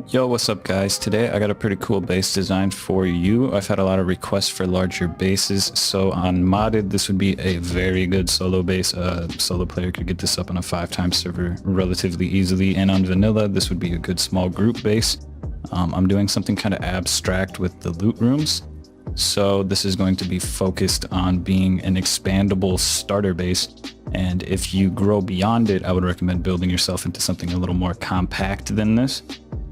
Yo, what's up guys? Today I got a pretty cool base design for you. I've had a lot of requests for larger bases, so on modded this would be a very good solo base. A solo player could get this up on a 5x server relatively easily, and on vanilla this would be a good small group base. I'm doing something kind of abstract with the loot rooms, so this is going to be focused on being an expandable starter base, and if you grow beyond it I would recommend building yourself into something a little more compact than this.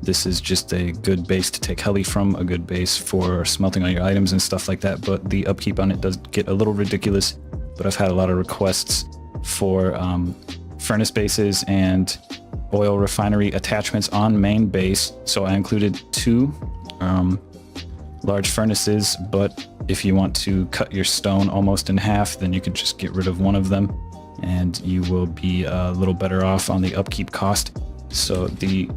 This is just a good base to take heli from, a good base for smelting all your items and stuff like that, but the upkeep on it does get a little ridiculous. But I've had a lot of requests for furnace bases and oil refinery attachments on main base, so I included two large furnaces, but if you want to cut your stone almost in half, then you could just get rid of one of them and you will be a little better off on the upkeep cost. So the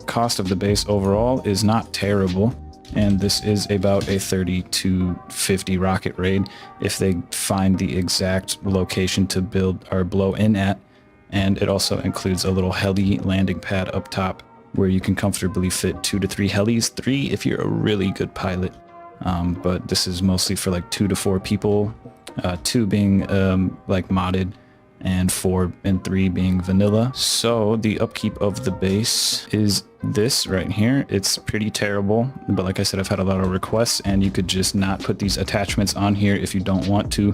cost of the base overall is not terrible, and this is about a 30 to 50 rocket raid if they find the exact location to build or blow in at. And it also includes a little heli landing pad up top where you can comfortably fit 2 to 3 helis, 3 if you're a really good pilot, but this is mostly for like 2 to 4 people, 2 being like modded and 4 and 3 being vanilla. So the upkeep of the base is this right here. It's pretty terrible, but like I said, I've had a lot of requests, and you could just not put these attachments on here if you don't want to,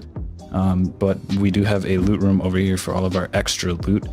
but we do have a loot room over here for all of our extra loot,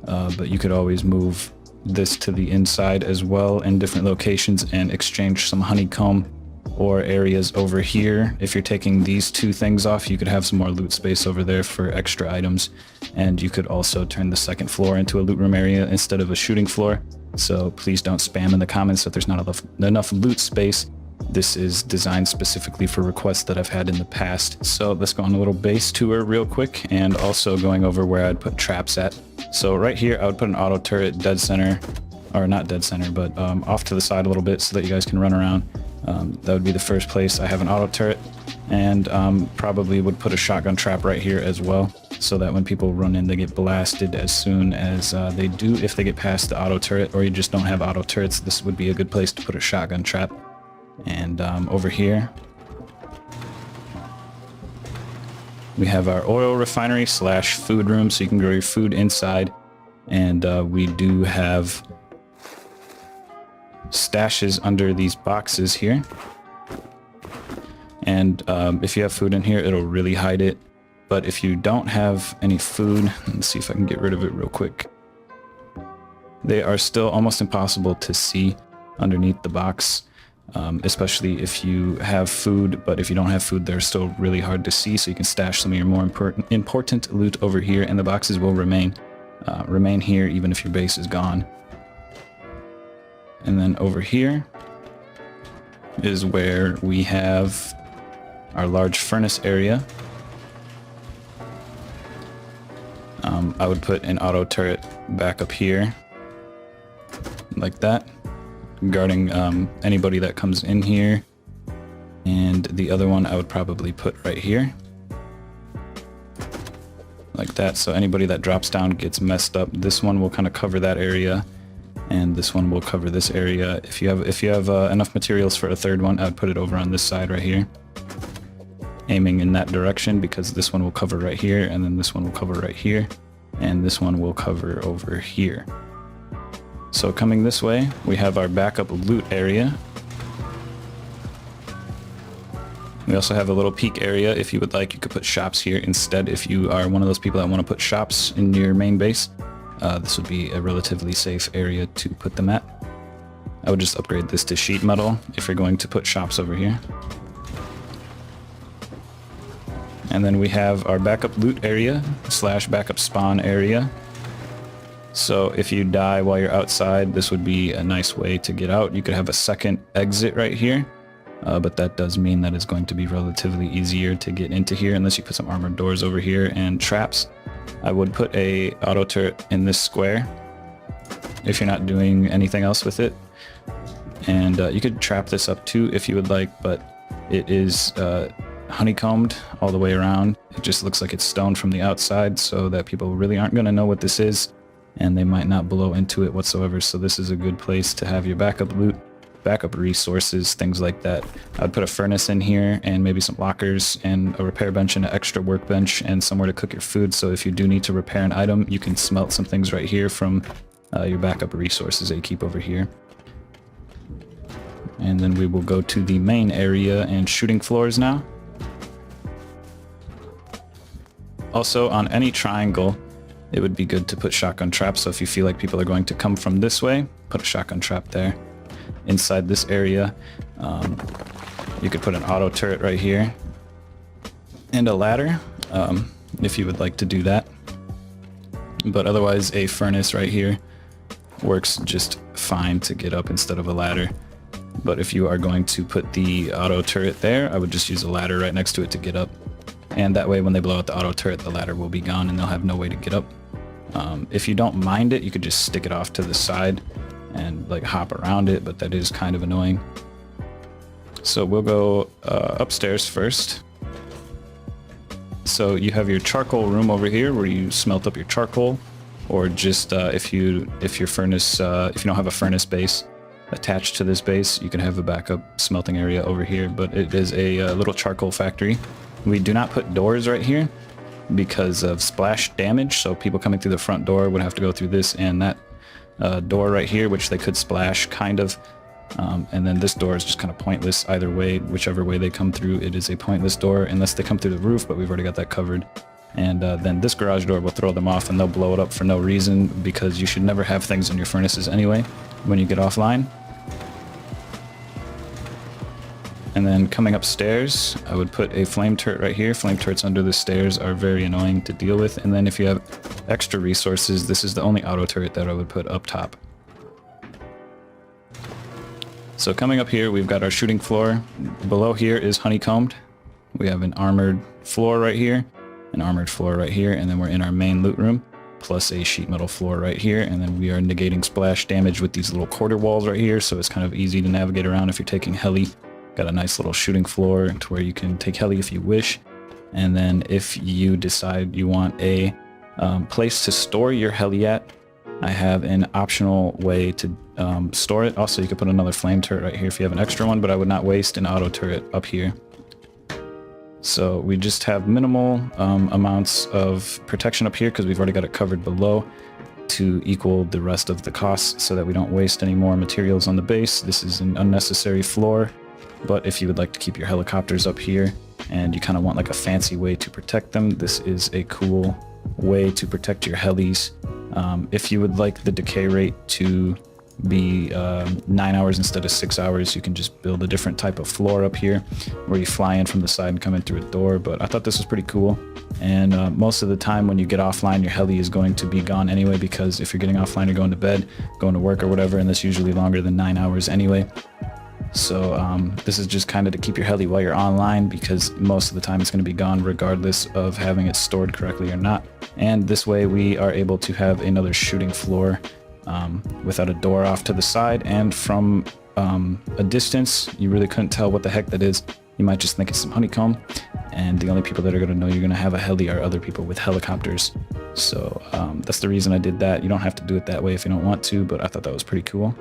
but you could always move this to the inside as well in different locations and exchange some honeycomb or areas over here. If you're taking these 2 things off, you could have some more loot space over there for extra items, and you could also turn the second floor into a loot room area instead of a shooting floor. So please don't spam in the comments that there's not enough loot space. This is designed specifically for requests that I've had in the past. So let's go on a little base tour real quick, and also going over where I'd put traps at. So right here I would put an auto turret dead center, or not dead center, but off to the side a little bit so that you guys can run around. That would be the first place. I have an auto turret, and probably would put a shotgun trap right here as well, so that when people run in they get blasted as soon as they do. If they get past the auto turret, or you just don't have auto turrets, this would be a good place to put a shotgun trap. And over here we have our oil refinery slash food room, so you can grow your food inside, and we do have stashes under these boxes here, and if you have food in here it'll really hide it, but if you don't have any food, let's see if I can get rid of it real quick. They are still almost impossible to see underneath the box, especially if you have food, but if you don't have food they're still really hard to see, so you can stash some of your more important loot over here, and the boxes will remain here even if your base is gone. And then over here is where we have our large furnace area. I would put an auto turret back up here like that, guarding anybody that comes in here, and the other one I would probably put right here like that, so anybody that drops down gets messed up. This one will kind of cover that area, and this one will cover this area. If you have enough materials for a third one, I would put it over on this side right here, aiming in that direction, because this one will cover right here, and then this one will cover right here, and this one will cover over here. So coming this way, we have our backup loot area. We also have a little peek area. If you would like, you could put shops here instead. If you are one of those people that want to put shops in your main base, this would be a relatively safe area to put them at. I would just upgrade this to sheet metal if you're going to put shops over here. And then we have our backup loot area slash backup spawn area. So if you die while you're outside, this would be a nice way to get out. You could have a second exit right here, but that does mean that it's going to be relatively easier to get into here unless you put some armored doors over here and traps. I would put a auto turret in this square if you're not doing anything else with it, and you could trap this up too if you would like, but it is honeycombed all the way around. It just looks like it's stone from the outside, so that people really aren't going to know what this is. and they might not blow into it whatsoever. So this is a good place to have your backup loot, backup resources, things like that. I'd put a furnace in here and maybe some lockers and a repair bench and an extra workbench and somewhere to cook your food. So if you do need to repair an item, you can smelt some things right here from your backup resources that you keep over here. And then we will go to the main area and shooting floors now. Also, on any triangle, it would be good to put shotgun traps. So if you feel like people are going to come from this way, put a shotgun trap there. Inside this area, you could put an auto turret right here and a ladder if you would like to do that. But otherwise, a furnace right here works just fine to get up instead of a ladder. But if you are going to put the auto turret there, I would just use a ladder right next to it to get up. And that way, when they blow out the auto turret, the ladder will be gone and they'll have no way to get up. If you don't mind it, you could just stick it off to the side and like hop around it, but that is kind of annoying. So we'll go upstairs first. So you have your charcoal room over here where you smelt up your charcoal, or just if you don't have a furnace base attached to this base, you can have a backup smelting area over here. But it is a little charcoal factory. We do not put doors right here because of splash damage, so people coming through the front door would have to go through this and that door right here, which they could splash kind of, and then this door is just kind of pointless either way. Whichever way they come through, it is a pointless door unless they come through the roof, but we've already got that covered. And then this garage door will throw them off and they'll blow it up for no reason, because you should never have things in your furnaces anyway when you get offline. And then coming upstairs, I would put a flame turret right here. Flame turrets under the stairs are very annoying to deal with. And then if you have extra resources, this is the only auto turret that I would put up top. So coming up here, we've got our shooting floor. Below here is honeycombed. We have an armored floor right here, an armored floor right here, and then we're in our main loot room, plus a sheet metal floor right here. And then we are negating splash damage with these little quarter walls right here, so it's kind of easy to navigate around if you're taking heli. Got a nice little shooting floor to where you can take heli if you wish. And then if you decide you want a place to store your heli at, I have an optional way to store it. Also, you could put another flame turret right here if you have an extra one, but I would not waste an auto turret up here. So we just have minimal amounts of protection up here because we've already got it covered below to equal the rest of the costs so that we don't waste any more materials on the base. This is an unnecessary floor. But if you would like to keep your helicopters up here and you kind of want like a fancy way to protect them, this is a cool way to protect your helis. If you would like the decay rate to be 9 hours instead of 6 hours, you can just build a different type of floor up here where you fly in from the side and come in through a door. But I thought this was pretty cool. And most of the time when you get offline, your heli is going to be gone anyway, because if you're getting offline, you're going to bed, going to work or whatever, and that's usually longer than 9 hours anyway. So this is just kind of to keep your heli while you're online, because most of the time it's going to be gone regardless of having it stored correctly or not. And this way we are able to have another shooting floor without a door off to the side. And from a distance, you really couldn't tell what the heck that is. You might just think it's some honeycomb. And the only people that are going to know you're going to have a heli are other people with helicopters. So that's the reason I did that. You don't have to do it that way if you don't want to, but I thought that was pretty cool.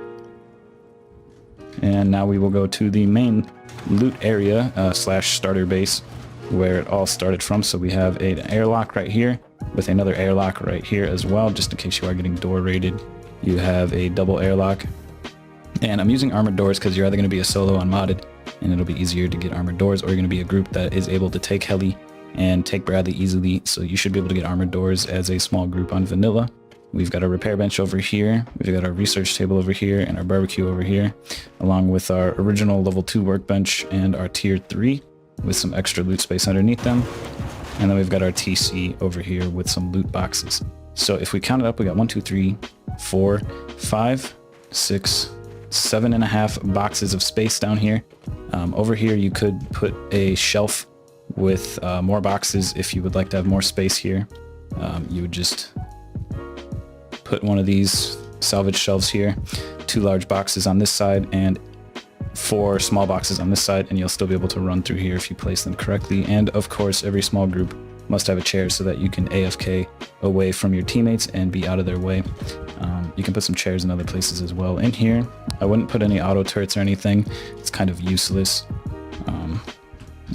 And now we will go to the main loot area slash starter base where it all started from. So we have an airlock right here with another airlock right here as well, just in case you are getting door raided. You have a double airlock. And I'm using armored doors because you're either going to be a solo unmodded and it'll be easier to get armored doors, or you're going to be a group that is able to take heli and take Bradley easily. So you should be able to get armored doors as a small group on vanilla. We've got a repair bench over here, we've got our research table over here, and our barbecue over here, along with our original level 2 workbench and our tier 3 with some extra loot space underneath them. And then we've got our TC over here with some loot boxes. So if we count it up, we got 1, 2, 3, 4, 5, 6, 7.5 boxes of space down here. Over here you could put a shelf with more boxes if you would like to have more space here. You would just put one of these salvage shelves here, 2 large boxes on this side and 4 small boxes on this side, and you'll still be able to run through here if you place them correctly. And of course, every small group must have a chair so that you can AFK away from your teammates and be out of their way. You can put some chairs in other places as well. In here, I wouldn't put any auto turrets or anything. It's kind of useless.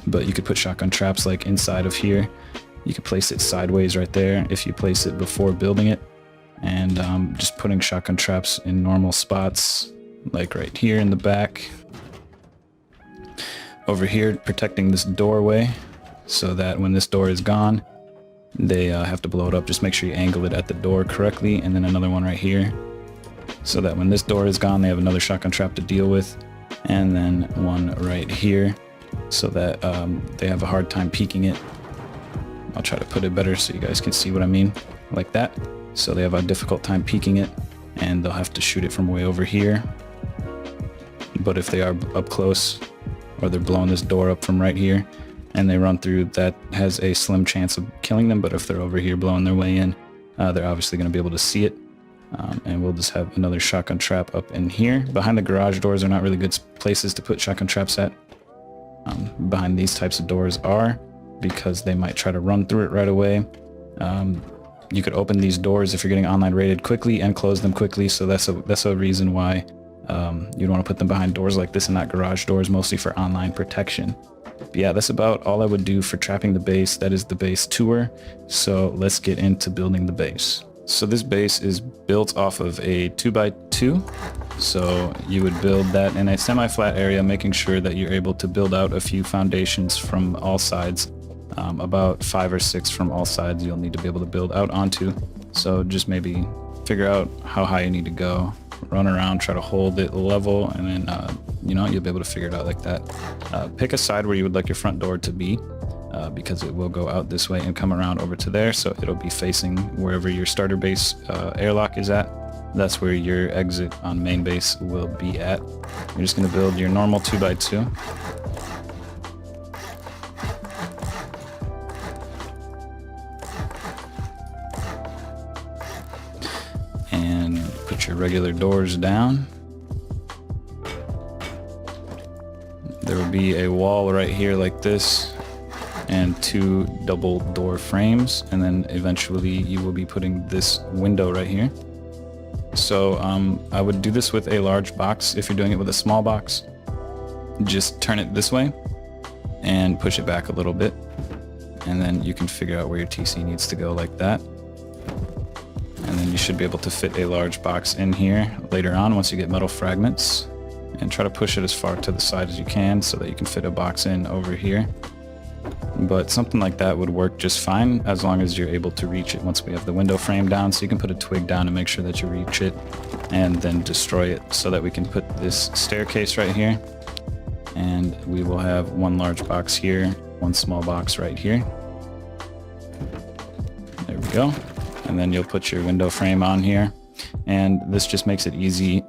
But you could put shotgun traps like inside of here. You could place it sideways right there if you place it before building it. And just putting shotgun traps in normal spots, like right here in the back. Over here, protecting this doorway so that when this door is gone, they have to blow it up. Just make sure you angle it at the door correctly, and then another one right here so that when this door is gone, they have another shotgun trap to deal with, and then one right here so that they have a hard time peeking it. I'll try to put it better so you guys can see what I mean, like that. So they have a difficult time peeking it, and they'll have to shoot it from way over here. But if they are up close, or they're blowing this door up from right here, and they run through, that has a slim chance of killing them. But if they're over here blowing their way in, they're obviously going to be able to see it. And we'll just have another shotgun trap up in here. Behind the garage doors are not really good places to put shotgun traps at. Behind these types of doors are, because they might try to run through it right away. You could open these doors if you're getting online rated quickly and close them quickly. So that's a reason why you'd want to put them behind doors like this and not garage doors, mostly for online protection. But yeah, that's about all I would do for trapping the base. That is the base tour. So let's get into building the base. So this base is built off of a 2x2. So you would build that in a semi-flat area, making sure that you're able to build out a few foundations from all sides. About 5 or 6 from all sides you'll need to be able to build out onto. So just maybe figure out how high you need to go, run around, try to hold it level, and then you'll be able to figure it out like that. Pick a side where you would like your front door to be, because it will go out this way and come around over to there, so it'll be facing wherever your starter base airlock is at. That's where your exit on main base will be at. You're just going to build your normal 2x2. And put your regular doors down. There will be a wall right here like this, and 2 double door frames, and then eventually you will be putting this window right here. So I would do this with a large box. If you're doing it with a small box, just turn it this way and push it back a little bit, and then you can figure out where your TC needs to go like that. And then you should be able to fit a large box in here later on once you get metal fragments, and try to push it as far to the side as you can so that you can fit a box in over here. But something like that would work just fine as long as you're able to reach it once we have the window frame down. So you can put a twig down and make sure that you reach it, and then destroy it so that we can put this staircase right here. And we will have 1 large box here, 1 small box right here. There we go. And then you'll put your window frame on here. And this just makes it easy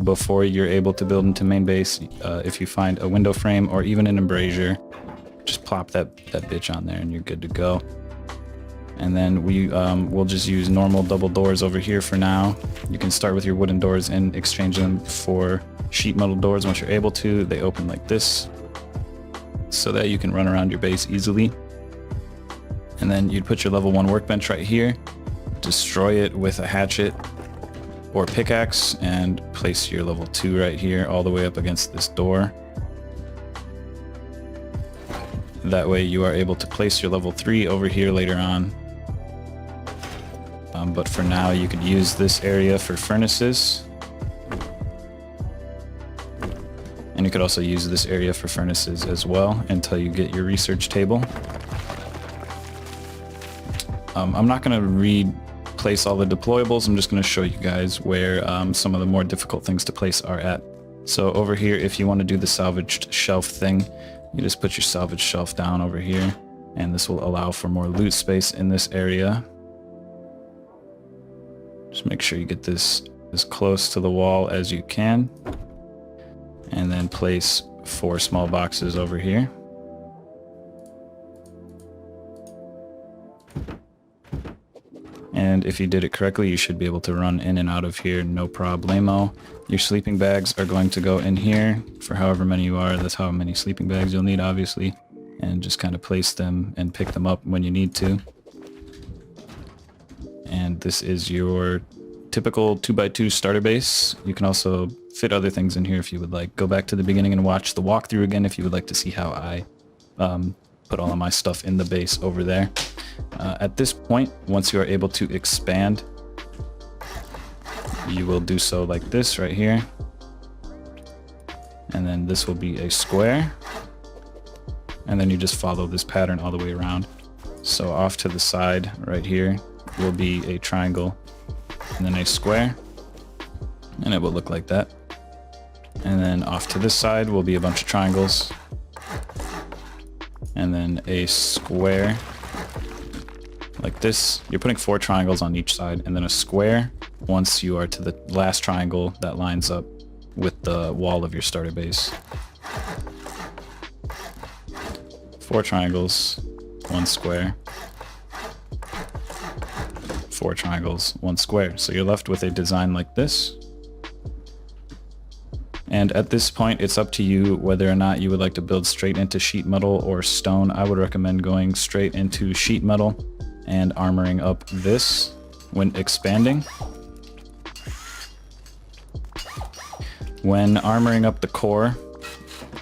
before you're able to build into main base. If you find a window frame or even an embrasure, just plop that bitch on there and you're good to go. And then we'll just use normal double doors over here for now. You can start with your wooden doors and exchange them for sheet metal doors once you're able to. They open like this so that you can run around your base easily. And then you'd put your level 1 workbench right here, destroy it with a hatchet or pickaxe, and place your level 2 right here all the way up against this door. That way you are able to place your level 3 over here later on. But for now you could use this area for furnaces. And you could also use this area for furnaces as well until you get your research table. I'm not going to replace all the deployables. I'm just going to show you guys where some of the more difficult things to place are at. So over here, if you want to do the salvaged shelf thing, you just put your salvage shelf down over here, and this will allow for more loot space in this area. Just make sure you get this as close to the wall as you can, and then place 4 small boxes over here. And if you did it correctly, you should be able to run in and out of here no problemo. Your sleeping bags are going to go in here for however many you are. That's how many sleeping bags you'll need, obviously. and just kind of place them and pick them up when you need to. And this is your typical 2x2 starter base. You can also fit other things in here if you would like. Go back to the beginning and watch the walkthrough again if you would like to see how I put all of my stuff in the base over there. At this point, once you are able to expand, you will do so like this right here. And then this will be a square. And then you just follow this pattern all the way around. So off to the side right here will be a triangle and then a square. And it will look like that. And then off to this side will be a bunch of triangles. And then a square like this. You're putting 4 triangles on each side, and then a square once you are to the last triangle that lines up with the wall of your starter base. 4 triangles, 1 square. 4 triangles, 1 square. So you're left with a design like this. And at this point, it's up to you whether or not you would like to build straight into sheet metal or stone. I would recommend going straight into sheet metal and armoring up this when expanding. When armoring up the core,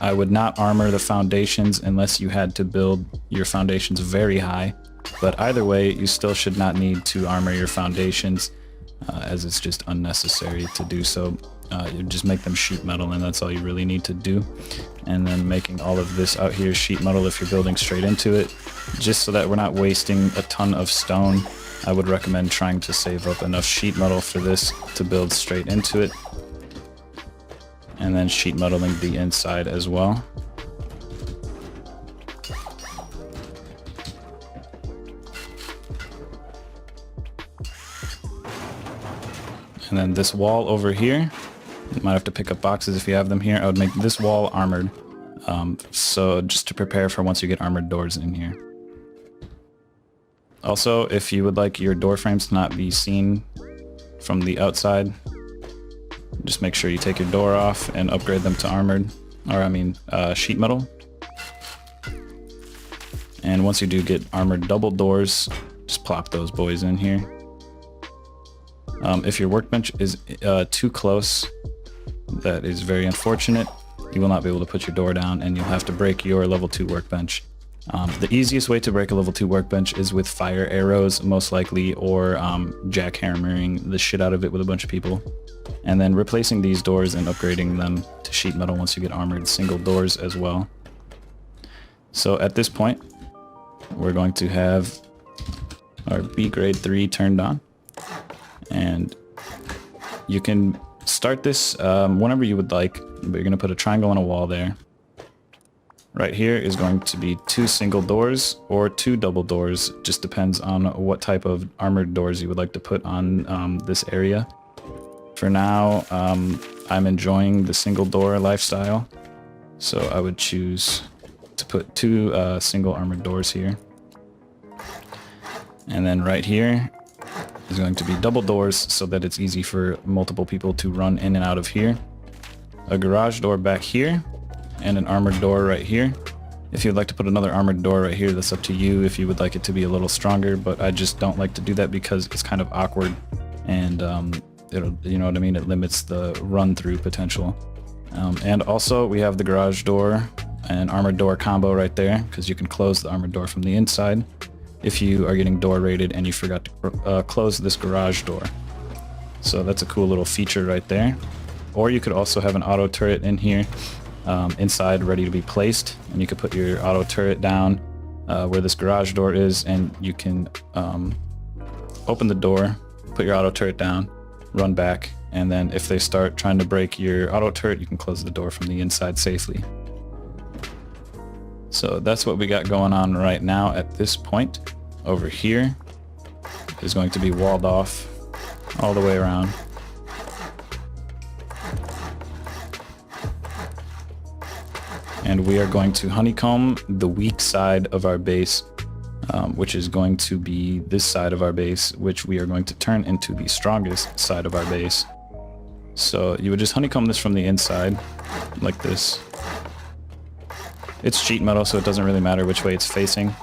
I would not armor the foundations unless you had to build your foundations very high. But either way, you still should not need to armor your foundations as it's just unnecessary to do so. You just make them sheet metal, and that's all you really need to do. And then making all of this out here sheet metal if you're building straight into it, just so that we're not wasting a ton of stone. I would recommend trying to save up enough sheet metal for this to build straight into it. And then sheet metaling the inside as well. And then this wall over here, you might have to pick up boxes if you have them here. I would make this wall armored. So just to prepare for once you get armored doors in here. Also, if you would like your door frames to not be seen from the outside, just make sure you take your door off and upgrade them to armored, or sheet metal. And once you do get armored double doors, just plop those boys in here. If your workbench is too close, that is very unfortunate. You will not be able to put your door down, and you'll have to break your level 2 workbench. The easiest way to break a level 2 workbench is with fire arrows, most likely, or jackhammering the shit out of it with a bunch of people. And then replacing these doors and upgrading them to sheet metal once you get armored single doors as well. So at this point, we're going to have our B grade 3 turned on. And you can start this whenever you would like, but you're going to put a triangle on a wall there. Right here is going to be 2 single doors or 2 double doors. Just depends on what type of armored doors you would like to put on this area. For now, I'm enjoying the single door lifestyle, so I would choose to put 2 single armored doors here. And then right here is going to be double doors so that it's easy for multiple people to run in and out of here. A garage door back here and an armored door right here. If you'd like to put another armored door right here, that's up to you if you would like it to be a little stronger, but I just don't like to do that because it's kind of awkward and it'll, you know what I mean, it limits the run through potential. And also we have the garage door and armored door combo right there, because you can close the armored door from the inside if you are getting door rated and you forgot to close this garage door. So that's a cool little feature right there. Or you could also have an auto turret in here inside ready to be placed, and you could put your auto turret down where this garage door is, and you can open the door, put your auto turret down, run back, and then if they start trying to break your auto turret, you can close the door from the inside safely. So that's what we got going on right now at this point. Over here is going to be walled off all the way around. And we are going to honeycomb the weak side of our base, which is going to be this side of our base, which we are going to turn into the strongest side of our base. So you would just honeycomb this from the inside like this. It's sheet metal, so it doesn't really matter which way it's facing.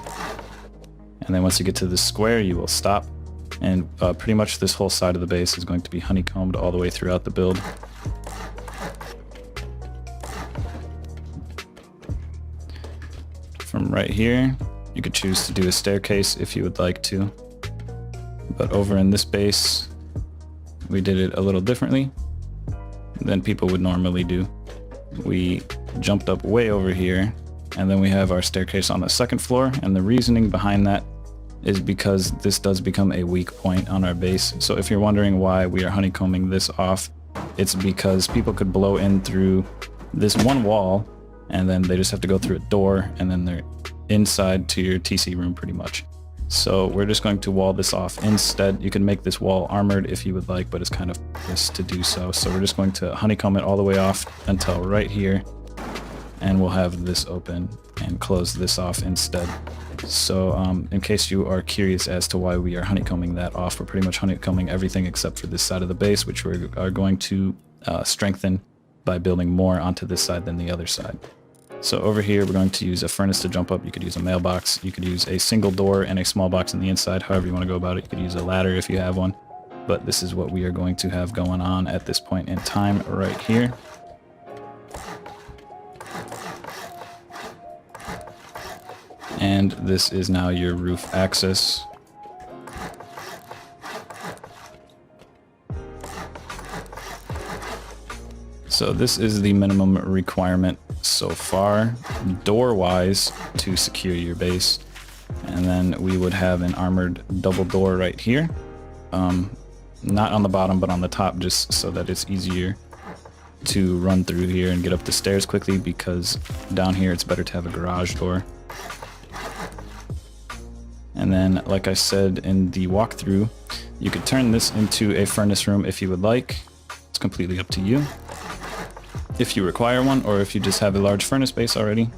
And then once you get to the square, you will stop. And pretty much this whole side of the base is going to be honeycombed all the way throughout the build. From right here, you could choose to do a staircase if you would like to. But over in this base, we did it a little differently than people would normally do. We jumped up way over here, and then we have our staircase on the second floor, and the reasoning behind that is because this does become a weak point on our base. So if you're wondering why we are honeycombing this off, it's because people could blow in through this one wall, and then they just have to go through a door, and then they're inside to your TC room pretty much. So we're just going to wall this off instead. You can make this wall armored if you would like, but it's kind of pointless to do so. So we're just going to honeycomb it all the way off until right here, and we'll have this open and close this off instead. So in case you are curious as to why we are honeycombing that off, we're pretty much honeycombing everything except for this side of the base, which we are going to strengthen by building more onto this side than the other side. So over here, we're going to use a furnace to jump up. You could use a mailbox. You could use a single door and a small box on the inside, however you want to go about it. You could use a ladder if you have one. But this is what we are going to have going on at this point in time right here. And this is now your roof access. So this is the minimum requirement so far, door-wise, to secure your base. And then we would have an armored double door right here. Not on the bottom, but on the top, just so that it's easier to run through here and get up the stairs quickly, because down here it's better to have a garage door. And then, like I said in the walkthrough, you could turn this into a furnace room if you would like. It's completely up to you. If you require one, or if you just have a large furnace base already,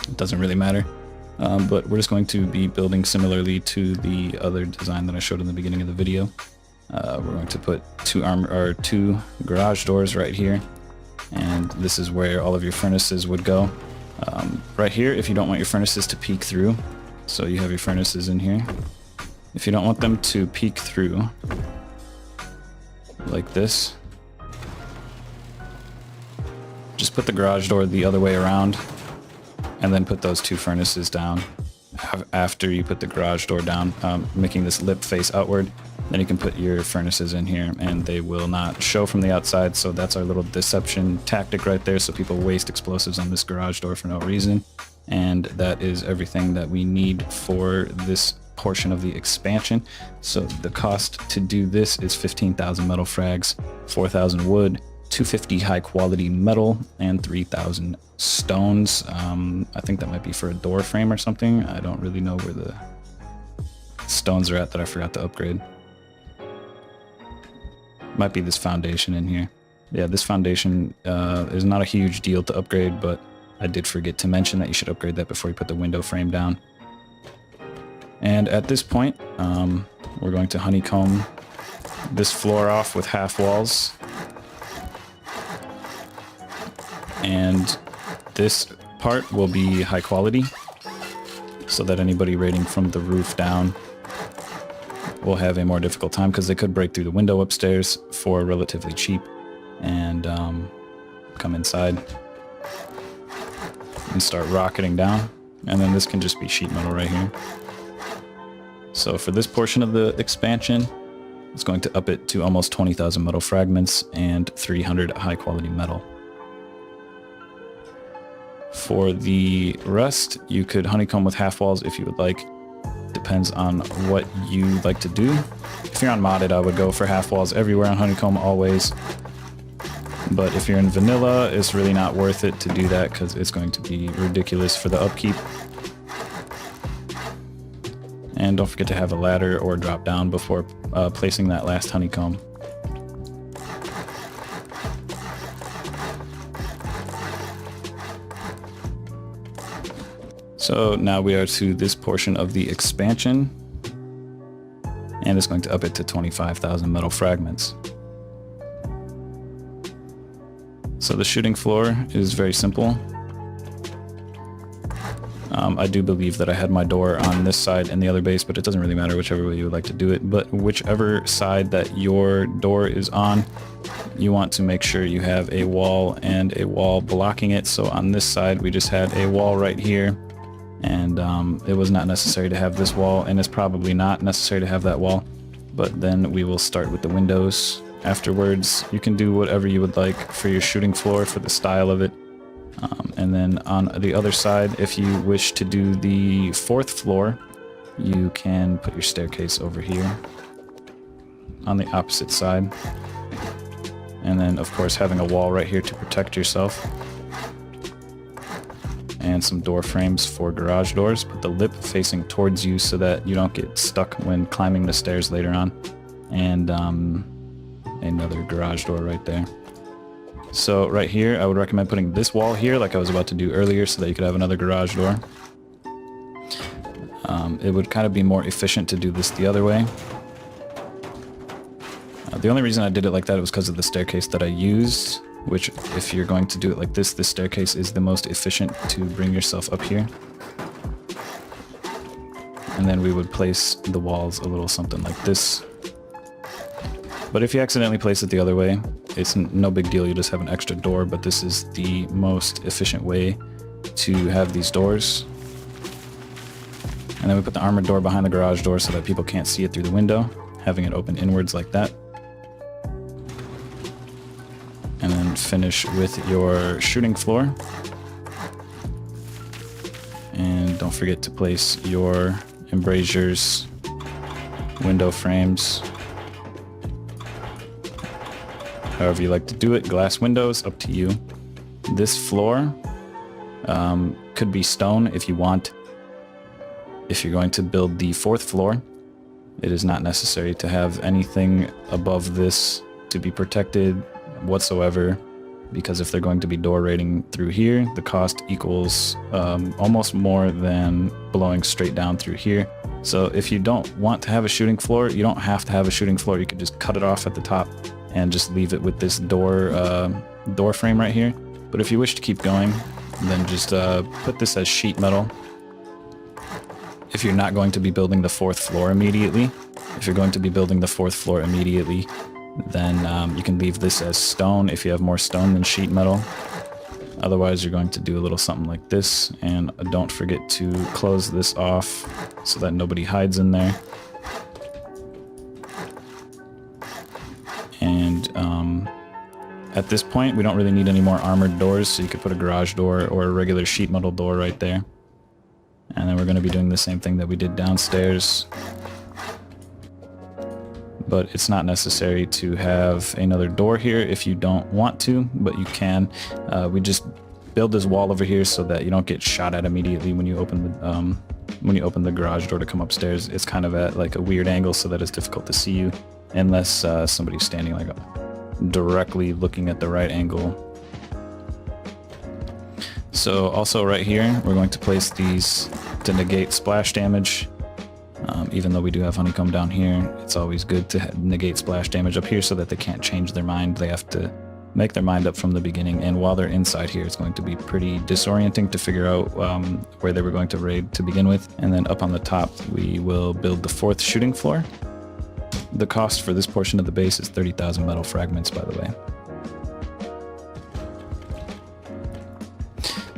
it doesn't really matter. But we're just going to be building similarly to the other design that I showed in the beginning of the video. We're going to put two garage doors right here, and this is where all of your furnaces would go. Right here, if you don't want your furnaces to peek through, so you have your furnaces in here. If you don't want them to peek through, like this, just put the garage door the other way around, and then put those two furnaces down after you put the garage door down, making this lip face outward. Then you can put your furnaces in here, and they will not show from the outside. So that's our little deception tactic right there, so people waste explosives on this garage door for no reason. And that is everything that we need for this portion of the expansion. So the cost to do this is 15,000 metal frags, 4,000 wood, 250 high quality metal, and 3,000 stones. I think that might be for a door frame or something. I don't really know where the stones are at that I forgot to upgrade. Might be this foundation in here. Yeah, this foundation is not a huge deal to upgrade, but I did forget to mention that you should upgrade that before you put the window frame down. And at this point, we're going to honeycomb this floor off with half walls. And this part will be high quality, so that anybody raiding from the roof down will have a more difficult time, because they could break through the window upstairs for relatively cheap and come inside and start rocketing down. And then this can just be sheet metal right here. So for this portion of the expansion, it's going to up it to almost 20,000 metal fragments and 300 high quality metal. For the rest, you could honeycomb with half walls if you would like. Depends on what you like to do. If you're on modded, I would go for half walls everywhere on honeycomb always. But if you're in vanilla, it's really not worth it to do that, because it's going to be ridiculous for the upkeep. And don't forget to have a ladder or drop down before placing that last honeycomb. So now we are to this portion of the expansion, and it's going to up it to 25,000 metal fragments. So the shooting floor is very simple. I do believe that I had my door on this side in the other base, but it doesn't really matter whichever way you would like to do it. But whichever side that your door is on, you want to make sure you have a wall and a wall blocking it. So on this side, we just had a wall right here, and it was not necessary to have this wall, and it's probably not necessary to have that wall. But then we will start with the windows. Afterwards, you can do whatever you would like for your shooting floor, for the style of it. And then on the other side, if you wish to do the 4th floor, you can put your staircase over here on the opposite side. And then, of course, having a wall right here to protect yourself. And some door frames for garage doors. Put the lip facing towards you so that you don't get stuck when climbing the stairs later on. And another garage door right there. So right here, I would recommend putting this wall here like I was about to do earlier so that you could have another garage door. It would kind of be more efficient to do this the other way. The only reason I did it like that was because of the staircase that I used, which if you're going to do it like this staircase is the most efficient to bring yourself up here. And then we would place the walls a little something like this. But if you accidentally place it the other way, it's no big deal, you just have an extra door, but this is the most efficient way to have these doors. And then we put the armored door behind the garage door so that people can't see it through the window, having it open inwards like that. And then finish with your shooting floor. And don't forget to place your embrasures, window frames, however you like to do it. Glass windows, up to you. This floor could be stone if you want. If you're going to build the 4th floor, it is not necessary to have anything above this to be protected whatsoever, because if they're going to be door raiding through here, the cost equals almost more than blowing straight down through here. So if you don't want to have a shooting floor, you don't have to have a shooting floor. You could just cut it off at the top and just leave it with this door frame right here. But if you wish to keep going, then just put this as sheet metal. If you're not going to be building the 4th floor immediately, then you can leave this as stone if you have more stone than sheet metal. Otherwise, you're going to do a little something like this, and don't forget to close this off so that nobody hides in there. And at this point, we don't really need any more armored doors, so you could put a garage door or a regular sheet metal door right there. And then we're going to be doing the same thing that we did downstairs. But it's not necessary to have another door here if you don't want to, but you can. We just build this wall over here so that you don't get shot at immediately when you open the garage door to come upstairs. It's kind of at like a weird angle so that it's difficult to see you unless somebody's standing like directly looking at the right angle. So also right here, we're going to place these to negate splash damage. Even though we do have honeycomb down here, it's always good to negate splash damage up here so that they can't change their mind. They have to make their mind up from the beginning, and while they're inside here, it's going to be pretty disorienting to figure out where they were going to raid to begin with. And then up on the top, we will build the 4th shooting floor. The cost for this portion of the base is 30,000 metal fragments, by the way.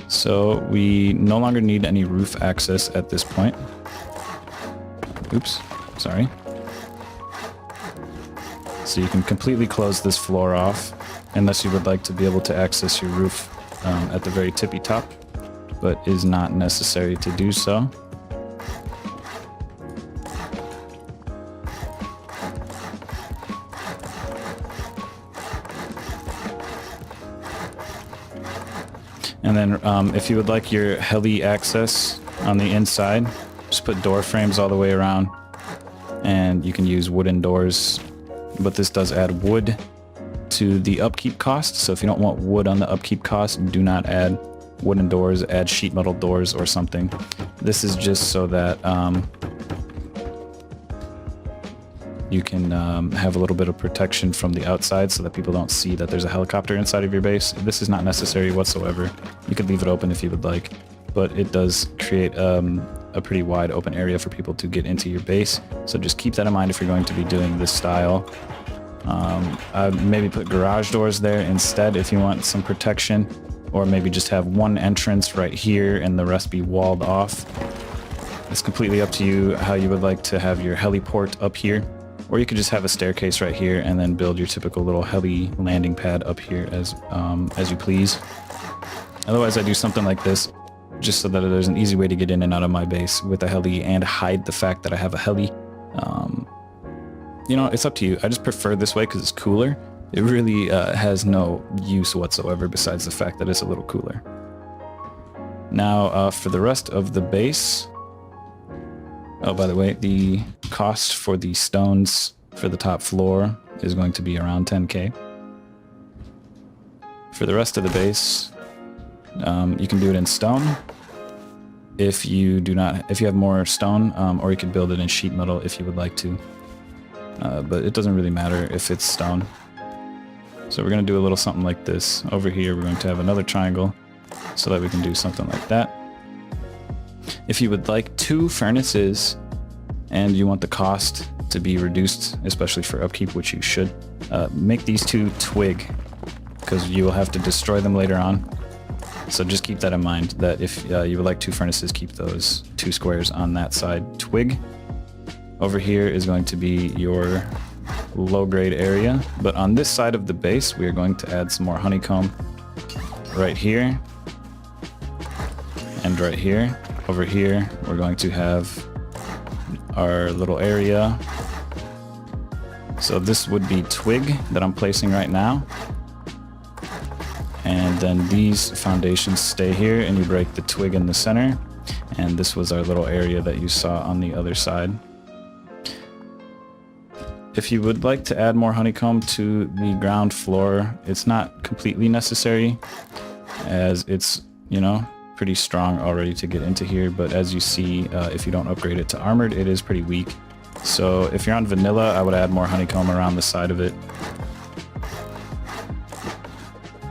So we no longer need any roof access at this point. Oops, sorry. So you can completely close this floor off, unless you would like to be able to access your roof at the very tippy top, but is not necessary to do so. And then if you would like your heli access on the inside, just put door frames all the way around, and you can use wooden doors, but this does add wood to the upkeep cost. So if you don't want wood on the upkeep cost, do not add wooden doors, add sheet metal doors or something. This is just so that you can have a little bit of protection from the outside so that people don't see that there's a helicopter inside of your base. This is not necessary whatsoever. You could leave it open if you would like. but it does create a pretty wide open area for people to get into your base. So just keep that in mind if you're going to be doing this style. I'd maybe put garage doors there instead if you want some protection, or maybe just have one entrance right here and the rest be walled off. It's completely up to you how you would like to have your heliport up here, or you could just have a staircase right here and then build your typical little heli landing pad up here as you please. Otherwise, I do something like this just so that there's an easy way to get in and out of my base with a heli and hide the fact that I have a heli. You know, it's up to you. I just prefer this way because it's cooler. It really has no use whatsoever besides the fact that it's a little cooler. Now, for the rest of the base... Oh, by the way, the cost for the stones for the top floor is going to be around 10k. For the rest of the base, you can do it in stone if you have more stone, or you could build it in sheet metal if you would like to. But it doesn't really matter if it's stone. So we're going to do a little something like this. Over here, we're going to have another triangle so that we can do something like that. If you would like 2 furnaces and you want the cost to be reduced, especially for upkeep, which you should, make these 2 twig, because you will have to destroy them later on. So just keep that in mind, that if you would like 2 furnaces, keep those 2 squares on that side twig. Over here is going to be your low grade area, but on this side of the base, we are going to add some more honeycomb right here and right here. Over here, we're going to have our little area. So this would be twig that I'm placing right now. And then these foundations stay here and you break the twig in the center. And this was our little area that you saw on the other side. If you would like to add more honeycomb to the ground floor, it's not completely necessary, as it's, you know, pretty strong already to get into here. But as you see, if you don't upgrade it to armored, it is pretty weak. So if you're on vanilla, I would add more honeycomb around the side of it.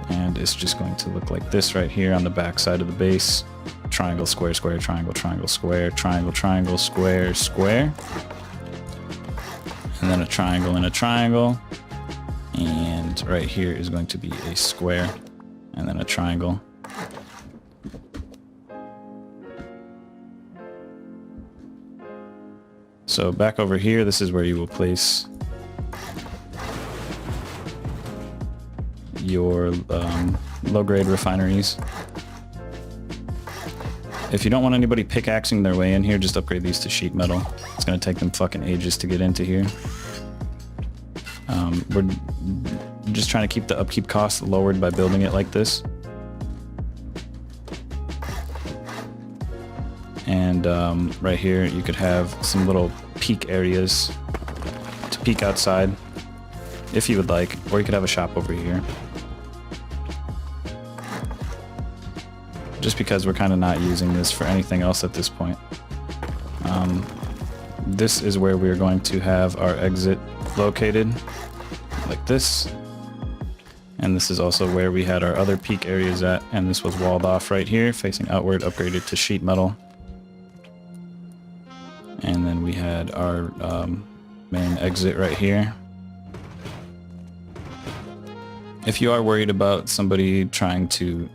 And it's just going to look like this right here on the back side of the base. Triangle, square, square, triangle, triangle, square, triangle, triangle, square, square. And then a triangle and a triangle. And right here is going to be a square and then a triangle. So back over here, this is where you will place your low-grade refineries. If you don't want anybody pickaxing their way in here, just upgrade these to sheet metal. It's going to take them fucking ages to get into here. We're just trying to keep the upkeep costs lowered by building it like this. And right here, you could have some little peek areas to peek outside, if you would like, or you could have a shop over here. Just because we're kind of not using this for anything else at this point. This is where we're going to have our exit located, like this. And this is also where we had our other peak areas at, and this was walled off right here, facing outward, upgraded to sheet metal. And then we had our main exit right here. If you are worried about somebody trying to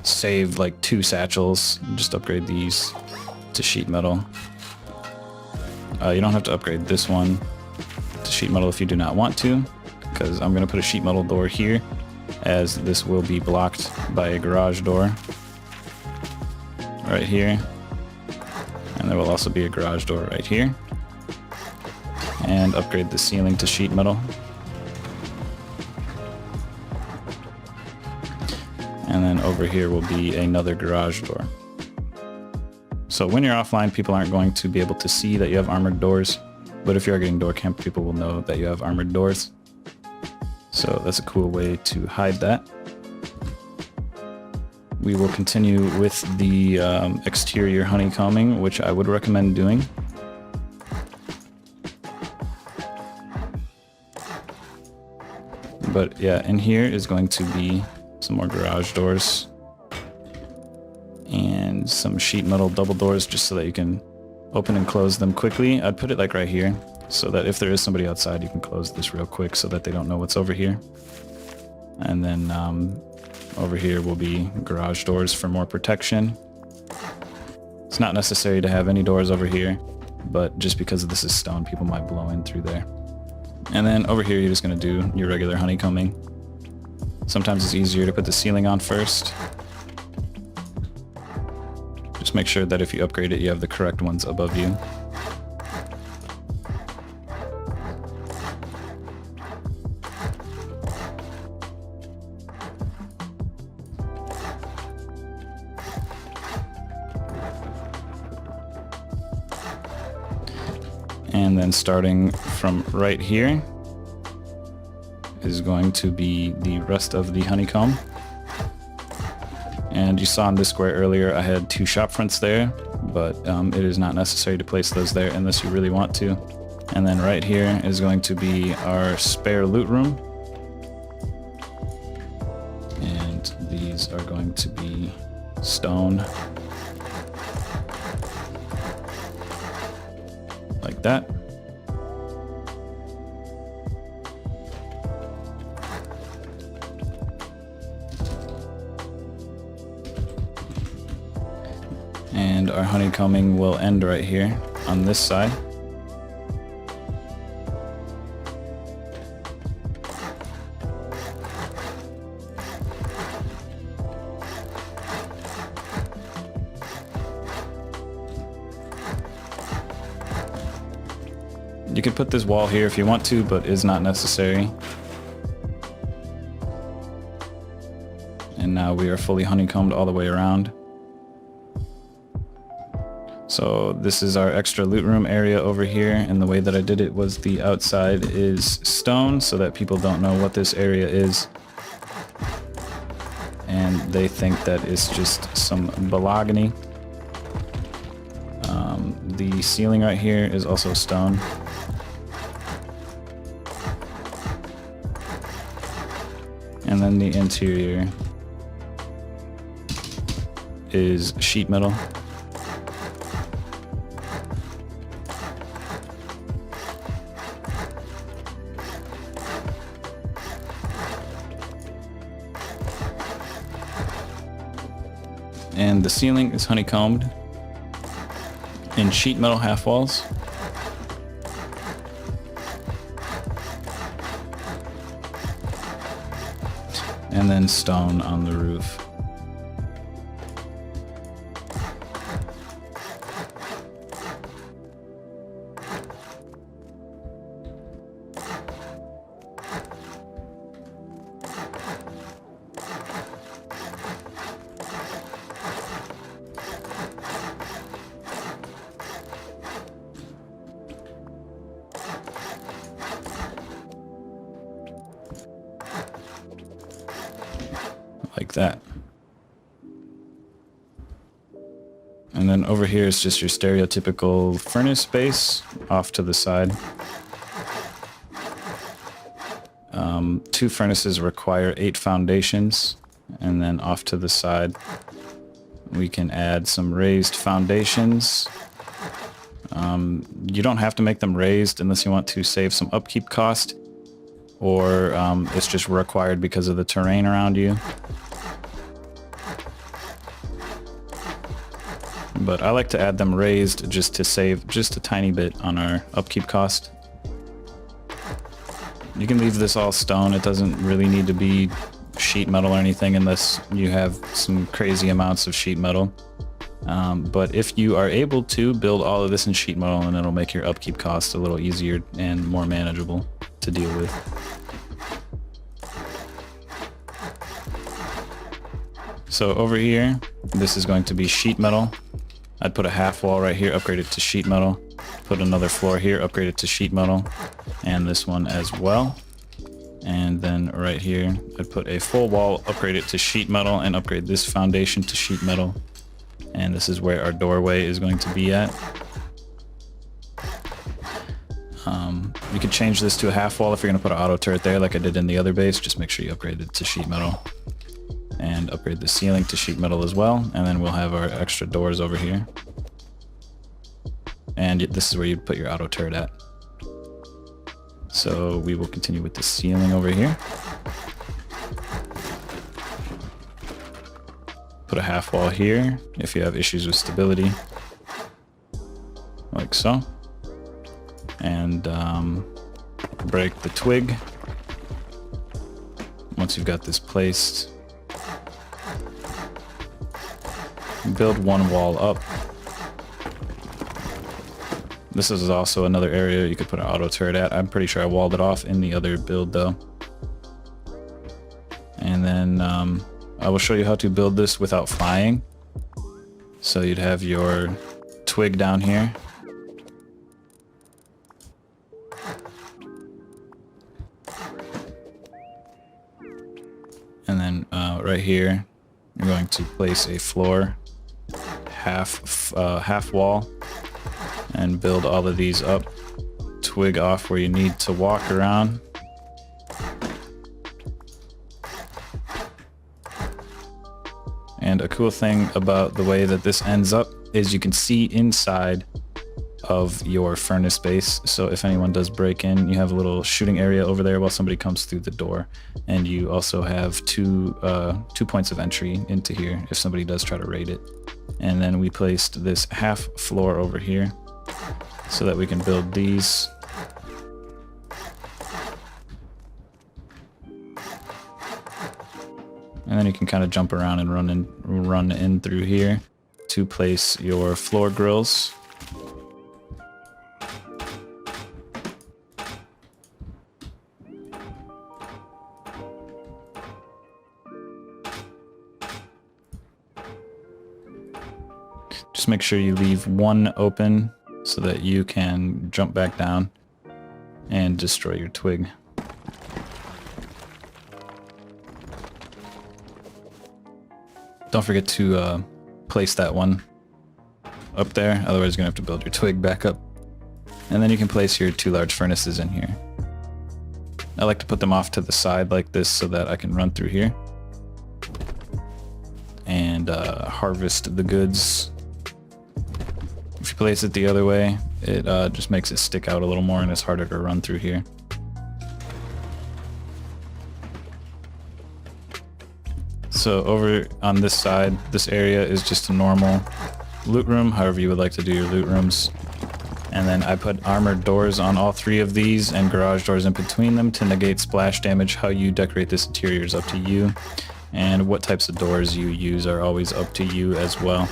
save like 2 satchels, just upgrade these to sheet metal. You don't have to upgrade this one to sheet metal if you do not want to, because I'm going to put a sheet metal door here, as this will be blocked by a garage door right here. And there will also be a garage door right here. And upgrade the ceiling to sheet metal. And then over here will be another garage door. So when you're offline, people aren't going to be able to see that you have armored doors. But if you are getting door camp, people will know that you have armored doors. So that's a cool way to hide that. We will continue with the exterior honeycombing, which I would recommend doing. But yeah, in here is going to be some more garage doors. And and some sheet metal double doors just so that you can open and close them quickly. I'd put it like right here so that if there is somebody outside, you can close this real quick so that they don't know what's over here. And then over here will be garage doors for more protection. It's not necessary to have any doors over here, but just because this is stone, people might blow in through there. And then over here, you're just going to do your regular honeycombing. Sometimes it's easier to put the ceiling on first. Just make sure that if you upgrade it, you have the correct ones above you. And then starting from right here is going to be the rest of the honeycomb. And you saw in this square earlier, I had 2 shop fronts there, but it is not necessary to place those there unless you really want to. And then right here is going to be our spare loot room. And these are going to be stone. Like that. And our honeycombing will end right here on this side. You could put this wall here if you want to, but is not necessary. And now we are fully honeycombed all the way around. So this is our extra loot room area over here, and the way that I did it was the outside is stone so that people don't know what this area is. And they think that it's just some balogany. The ceiling right here is also stone. And then the interior is sheet metal. And the ceiling is honeycombed in sheet metal half walls. And then stone on the roof. Like that. And then over here is just your stereotypical furnace base off to the side. 2 furnaces require 8 foundations, and then off to the side we can add some raised foundations. You don't have to make them raised unless you want to save some upkeep cost, or it's just required because of the terrain around you. But I like to add them raised just to save just a tiny bit on our upkeep cost. You can leave this all stone. It doesn't really need to be sheet metal or anything unless you have some crazy amounts of sheet metal. But if you are able to build all of this in sheet metal, and it'll make your upkeep cost a little easier and more manageable to deal with. So over here, this is going to be sheet metal. I'd put a half wall right here, upgrade it to sheet metal. Put another floor here, upgrade it to sheet metal. And this one as well. And then right here, I'd put a full wall, upgrade it to sheet metal, and upgrade this foundation to sheet metal. And this is where our doorway is going to be at. You could change this to a half wall if you're going to put an auto turret there like I did in the other base. Just make sure you upgrade it to sheet metal. and upgrade the ceiling to sheet metal as well. And then we'll have our extra doors over here. And this is where you'd put your auto turret at. So we will continue with the ceiling over here. Put a half wall here if you have issues with stability, like so. And break the twig. Once you've got this placed, build one wall up. This is also another area you could put an auto turret at. I'm pretty sure I walled it off in the other build though. And then I will show you how to build this without flying. So you'd have your twig down here. And then right here, you're going to place a floor, half wall, and build all of these up. Twig off where you need to walk around. And a cool thing about the way that this ends up is you can see inside of your furnace base. So if anyone does break in, you have a little shooting area over there while somebody comes through the door. And you also have two points of entry into here if somebody does try to raid it. And then we placed this half floor over here so that we can build these. And then you can kind of jump around and run in through here to place your floor grills. Just make sure you leave one open so that you can jump back down and destroy your twig. Don't forget to place that one up there, otherwise you're gonna have to build your twig back up. And then you can place your two large furnaces in here. I like to put them off to the side like this so that I can run through here and harvest the goods. If you place it the other way, it just makes it stick out a little more and it's harder to run through here. So over on this side, this area is just a normal loot room, however you would like to do your loot rooms. And then I put armored doors on all three of these and garage doors in between them to negate splash damage. How you decorate this interior is up to you. And what types of doors you use are always up to you as well.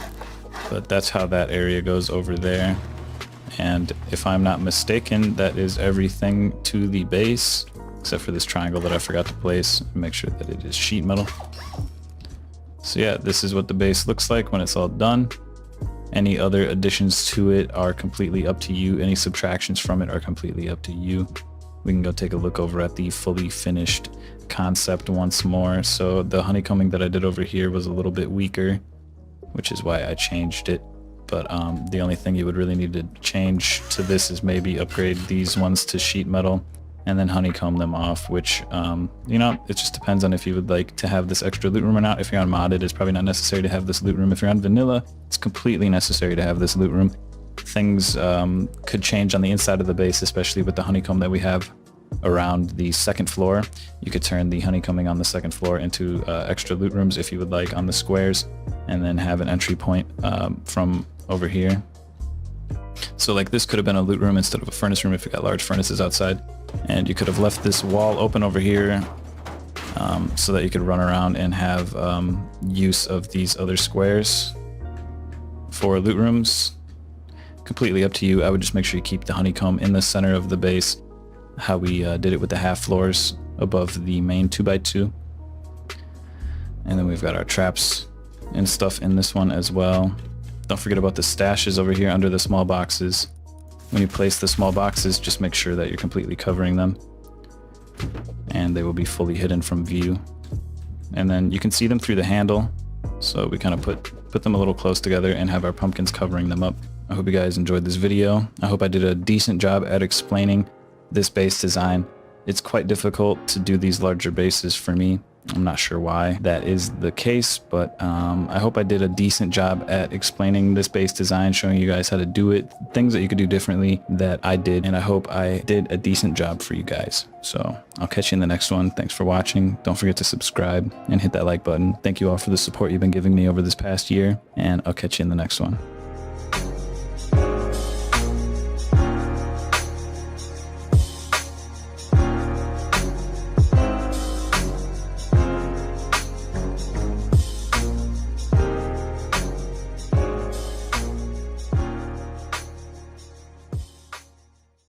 But that's how that area goes over there. And if I'm not mistaken, that is everything to the base, except for this triangle that I forgot to place. Make sure that it is sheet metal. So yeah, this is what the base looks like when it's all done. Any other additions to it are completely up to you. Any subtractions from it are completely up to you. We can go take a look over at the fully finished concept once more. So the honeycombing that I did over here was a little bit weaker, which is why I changed it. But the only thing you would really need to change to this is maybe upgrade these ones to sheet metal and then honeycomb them off, which, you know, it just depends on if you would like to have this extra loot room or not. If you're on modded, it's probably not necessary to have this loot room. If you're on vanilla, it's completely necessary to have this loot room. Things could change on the inside of the base, especially with the honeycomb that we have around the second floor. You could turn the honeycombing on the second floor into extra loot rooms if you would like on the squares, and then have an entry point from over here. So like this could have been a loot room instead of a furnace room if you got large furnaces outside. And you could have left this wall open over here so that you could run around and have use of these other squares for loot rooms. Completely up to you. I would just make sure you keep the honeycomb in the center of the base, how we did it with the half floors above the main 2x2. And then we've got our traps and stuff in this one as well. Don't forget about the stashes over here under the small boxes. When you place the small boxes, just make sure that you're completely covering them and they will be fully hidden from view. And then you can see them through the handle. So we kind of put them a little close together and have our pumpkins covering them up. I hope you guys enjoyed this video. I hope I did a decent job at explaining this base design. It's quite difficult to do these larger bases for me. I'm not sure why that is the case, but I hope I did a decent job at explaining this base design, showing you guys how to do it, things that you could do differently that I did, and I hope I did a decent job for you guys. So I'll catch you in the next one. Thanks for watching. Don't forget to subscribe and hit that like button. Thank you all for the support you've been giving me over this past year, and I'll catch you in the next one.